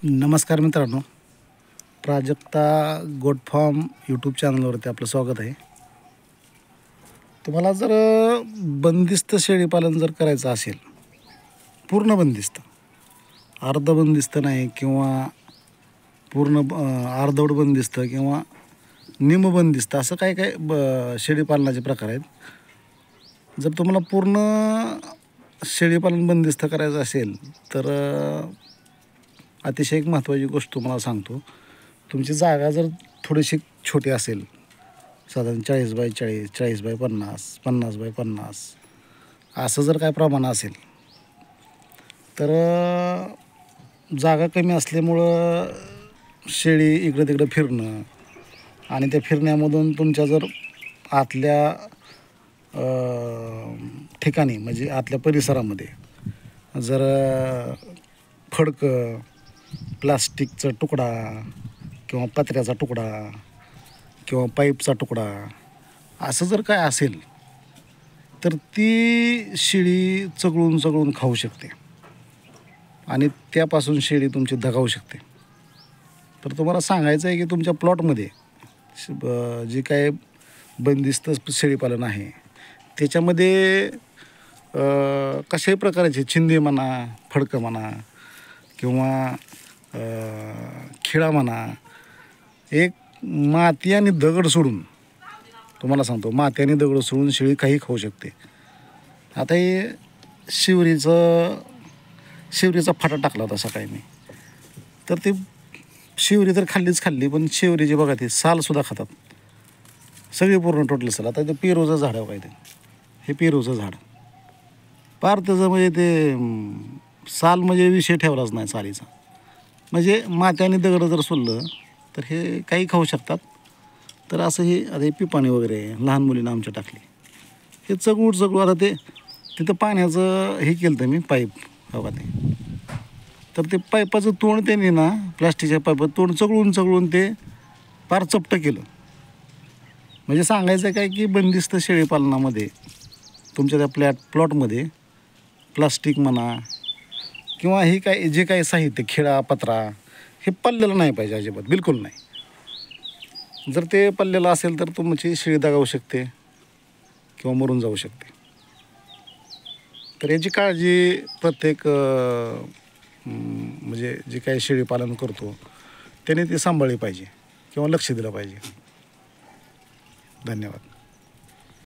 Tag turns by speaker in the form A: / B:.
A: नमस्कार मित्रांनो, Prajakta goat farm YouTube चॅनलवरती आपलं स्वागत आहे. तुम्हाला जर बंदिस्त शेळीपालन जर करायचं असेल, पूर्ण बंदिस्त, अर्ध बंदिस्त नाही किंवा पूर्ण अर्धवट बंदिस्त किंवा निम बंदिस्त असं काय काय शेळीपालनाचे प्रकार आहेत. जर तुम्हाला पूर्ण शेळीपालन बंदिस्त करायचं असेल तर अतिशय एक महत्त्वाची गोष्ट तुम्हाला सांगतो. तुमची जागा जर थोडीशी छोटी असेल, साधारण 40 बाय 40, 40 बाय 50, 50 बाय 50 असं जर काय प्रमाण असेल तर जागा कमी असल्यामुळं शेळी इकडं तिकडं फिरणं आणि त्या फिरण्यामधून तुमच्या जर आतल्या ठिकाणी म्हणजे आतल्या परिसरामध्ये जर फडकं, प्लास्टिकचा तुकडा किंवा पत्र्याचा तुकडा किंवा पाईपचा तुकडा असं जर काय असेल तर ती शेळी चघळून खाऊ शकते आणि त्यापासून शेळी तुमची दगावू शकते. तर तुम्हाला सांगायचं आहे की तुमच्या प्लॉटमध्ये जे काय बंदिस्त शेळीपालन आहे त्याच्यामध्ये कशाही प्रकारचे चिंदी म्हणा, फडकं म्हणा किंवा खिळा म्हणा, एक माती आणि दगड सोडून तुम्हाला सांगतो, माती आणि दगड सोडून शेळी काही खाऊ शकते. आता हे शिवरीचा फाटा टाकला होता सकाळी मी, तर ते शिवरी तर खाल्ली पण शिवरीची बघा ती सालसुद्धा खातात सगळी पूर्ण टोटल साल. आता ते पेरूचं झाड आहे, काय ते हे पेरूचं झाड पार त्याचं म्हणजे ते साल म्हणजे विषय ठेवलाच नाही सालीचा. म्हणजे मात्याने दगड जर सोडलं तर हे काही खाऊ शकतात. तर असं हे आता हे पिपाणी वगैरे लहान मुलीनं आमच्या टाकली, हे चगूड आता ते तिथं पाण्याचं हे केलं तर मी पाईप हवा ते, तर ते पाईपाचं तोंड त्यांनी ना प्लास्टिकच्या पाईपाचं तोंड चगळून ते फार चपटं केलं. म्हणजे सांगायचं काय की बंदिस्त शेळीपालनामध्ये तुमच्या त्या प्लॉटमध्ये प्लास्टिक म्हणा किंवा हे काय जे काही साहित्य खिळा पत्रा हे पडलेलं नाही पाहिजे, अजिबात बिलकुल नाही. जर ते पडलेलं असेल तर तुमची शेळी दगावू शकते किंवा मरून जाऊ शकते. तर याची काळजी प्रत्येक म्हणजे जे काही शेळीपालन करतो त्याने ती सांभाळली पाहिजे किंवा लक्ष दिलं पाहिजे. धन्यवाद.